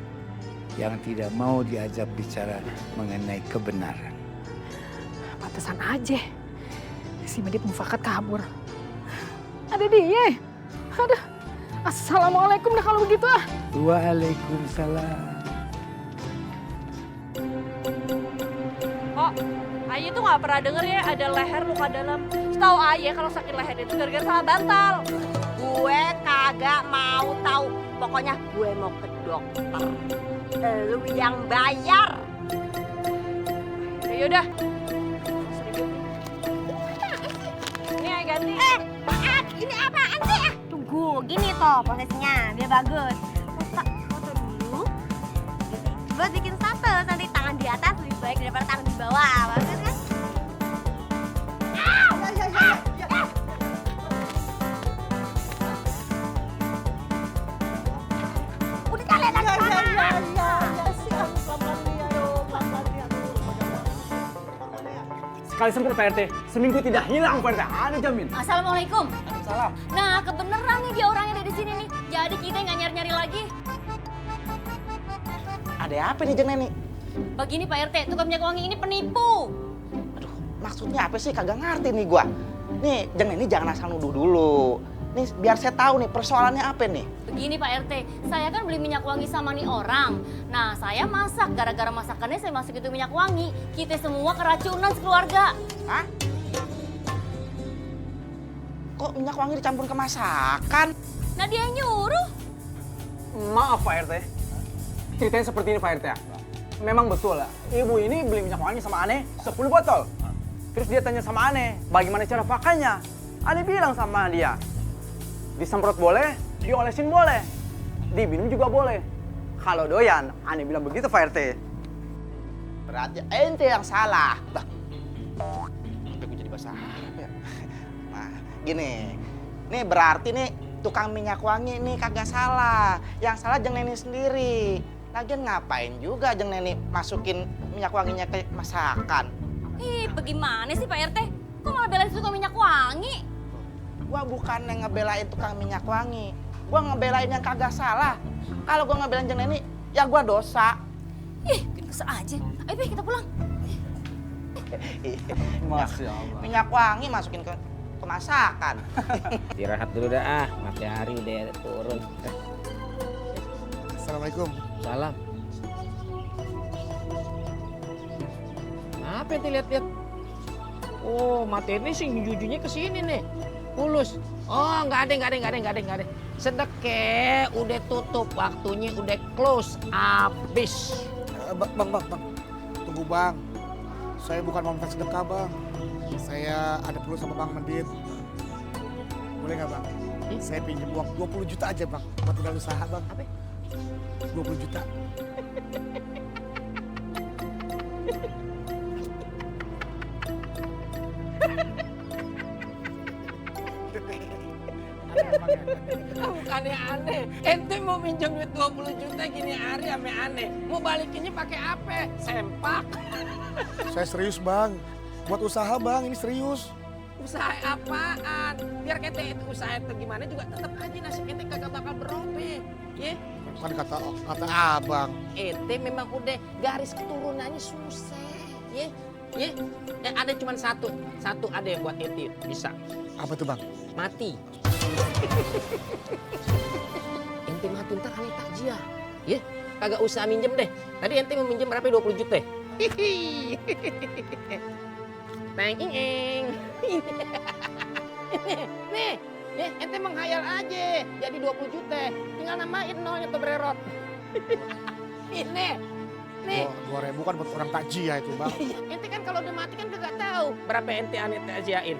yang tidak mau diajak bicara mengenai kebenaran. Pantesan aja si Medit mufakat kabur. Ada dia. Aduh. Assalamualaikum dah kalau begitu ah. Waalaikumsalam. Oh, Ayah tuh nggak pernah denger ya ada leher luka dalam. Setahu Ayah kalau sakit leher itu gara-gara salah bantal. Gue kagak mau tahu. Pokoknya gue mau ke dokter. Lu yang bayar. Yaudah. Ini Ayah ganti. Maaf, ini apaan sih? Tunggu, gini toh prosesnya biar bagus. Foto dulu. Buat bikin satu, nanti tangan di atas lebih baik daripada tangan di bawah. Bagus kan? Udah kalian lagi Sekali sempurna Pak RT, seminggu tidak hilang Pak RT, ada jamin. Assalamualaikum. Salam. Nah, kebeneran nih dia orangnya ada di sini nih. Jadi kita nggak nyari-nyari lagi. Ada apa nih Jeng Neni? Begini Pak RT, tukang minyak wangi ini penipu. Maksudnya apa sih? Kagak ngerti nih gua. Nih Jeng Neni jangan asal nuduh dulu. Nih biar saya tahu nih persoalannya apa nih. Begini Pak RT, saya kan beli minyak wangi sama nih orang. Nah, saya masak. Gara-gara masakannya saya masuk itu minyak wangi. Kita semua keracunan sekeluarga. Hah? Kok minyak wangi dicampur ke masakan? Nah, dia yang nyuruh. Maaf Pak RT, ceritanya seperti ini Pak RT. Memang betul lah, ibu ini beli minyak wangi sama Ane 10 botol. Terus dia tanya sama Ane, bagaimana cara pakainya? Ane bilang sama dia, disemprot boleh, diolesin boleh, diminum juga boleh. Kalau doyan, Ane bilang begitu Pak RT. Berarti ente yang salah. Bang, sampai gue jadi bahasa apa ya? Nah, gini, nih berarti nih tukang minyak wangi nih kagak salah. Yang salah Jeng Neni sendiri. Lagian ngapain juga Jeng Neni masukin minyak wanginya ke masakan? Ih, bagaimana sih Pak RT? Kok malah belain tukang minyak wangi? Gua bukan yang ngebelain tukang minyak wangi. Gua ngebelain yang kagak salah. Kalau gua ngebelain Jeng Neni, ya gua dosa. Ih, bikin kesel aja. Ayo, Be, kita pulang. Masya Allah. Minyak wangi masukin ke masakan. Istirahat dulu dah matahari udah turun. Assalamualaikum. Salam. Apa yang lihat-lihat? Oh, mata ini sih jujunya ke sini nih. Pulus. Oh, nggak ada. Sedekah udah tutup, waktunya udah close, habis. Bang. Tunggu Bang. Saya bukan mau minta sedekah Bang. Saya ada perlu sama Bang Medit. Boleh nggak Bang? Saya pinjam uang 20 juta aja Bang. Buat modal usaha Bang. Apa? 20 juta. Bukannya aneh, ente mau minjem duit 20 juta gini hari ame aneh. Mau balikinnya pakai apa? Sempak. Saya serius Bang. Buat usaha Bang, ini serius. Usaha apaan? Biar kete itu usaha itu gimana juga tetap aja nasib ente kagak bakal berubah. Ya? Kan kata abang. Ente memang udah garis keturunannya susah. Ya? Ada cuma satu ada yang buat ente bisa. Apa tuh Bang? mati. Ente mati ntar ane takjiah. Ya, kagak usah minjem deh. Tadi ente mau minjem berapa? 20 juta. Peng-ing. Nih, ya, ente menghayal aja jadi 20 juta. Tinggal namain nolnya tuh bererot. Ini. Nih. 2.000 kan buat orang takjiah itu, Bang. Ente kan kalau udah mati kan kagak tahu berapa ente ane takjiahin.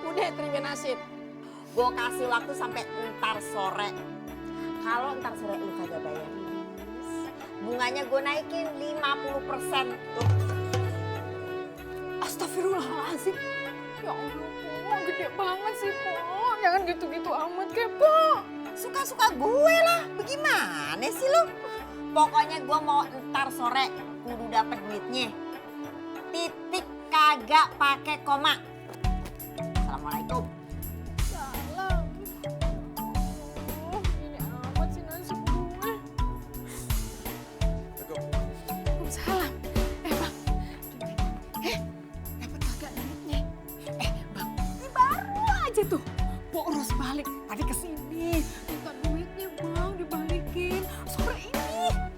Udah terima nasib. Gue kasih waktu sampai ntar sore. Kalau ntar sore lu kagak bayar, bunganya gue naikin 50%. Tuh. Astagfirullahaladzim. Ya Allah, Po, gede banget sih, Po. Jangan gitu-gitu amat, ke, Po. Suka-suka gue lah. Bagaimana sih lu? Pokoknya gue mau ntar sore kudu dapet duitnya. Titik kagak pakai koma. Assalamualaikum. Salam. Oh, gini amat sih nasib gue. Salam. Bang. Dapat kagak duitnya? Bang, ini baru aja tuh. Po urus balik. Tadi kesini. Minta duitnya, Bang, dibalikin. Sore ini.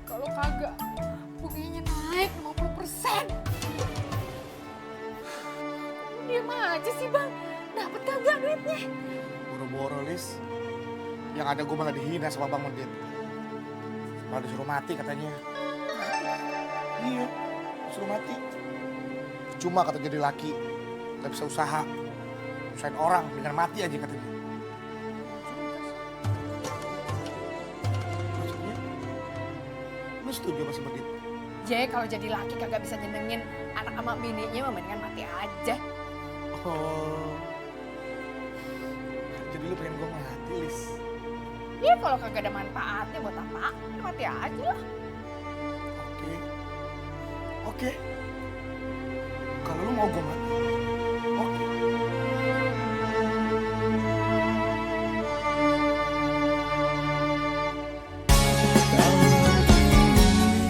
Kalau kagak, bunganya naik 50%. Diam aja sih, Bang. Dapat kagak duitnya? Boro-boro, Lis. Yang ada gue malah dihina sama Bang Mendit. Malah disuruh mati katanya. Iya, disuruh mati. Cuma kata jadi laki, gak bisa usaha. Usahain orang, dengan mati aja katanya. Maksudnya, lu setuju sama si Mendit? Jadi kalau jadi laki kagak bisa nyenengin anak sama bininya, mendingan mati aja. Oh, jadi lu pengen gue mati, Lis? Iya, kalau kagak ada manfaatnya buat apa? Mati aja lah. Oke. Kalau lu mau gue mati, oke.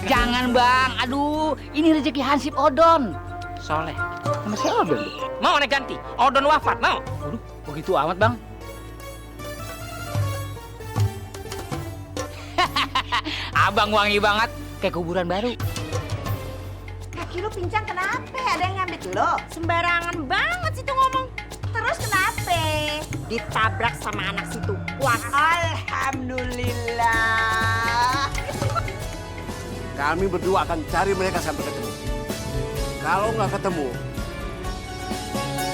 Jangan Bang, aduh ini rezeki Hansip Odon. Soleh, sama si Odon tuh. Mau ane ganti? Odon wafat, mau? Waduh, begitu amat Bang. Abang wangi banget, kayak kuburan baru. Kaki lu pincang kenapa? Ada yang nyambit lo? Sembarangan banget sih tuh ngomong. Terus kenapa? Ditabrak sama anak situ. Wah, alhamdulillah. Kami berdua akan cari mereka sampai ketemu. Kalau nggak ketemu,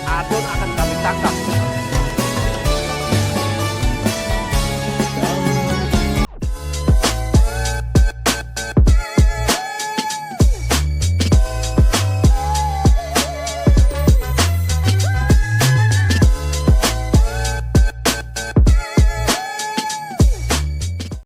Adon akan kami tangkap.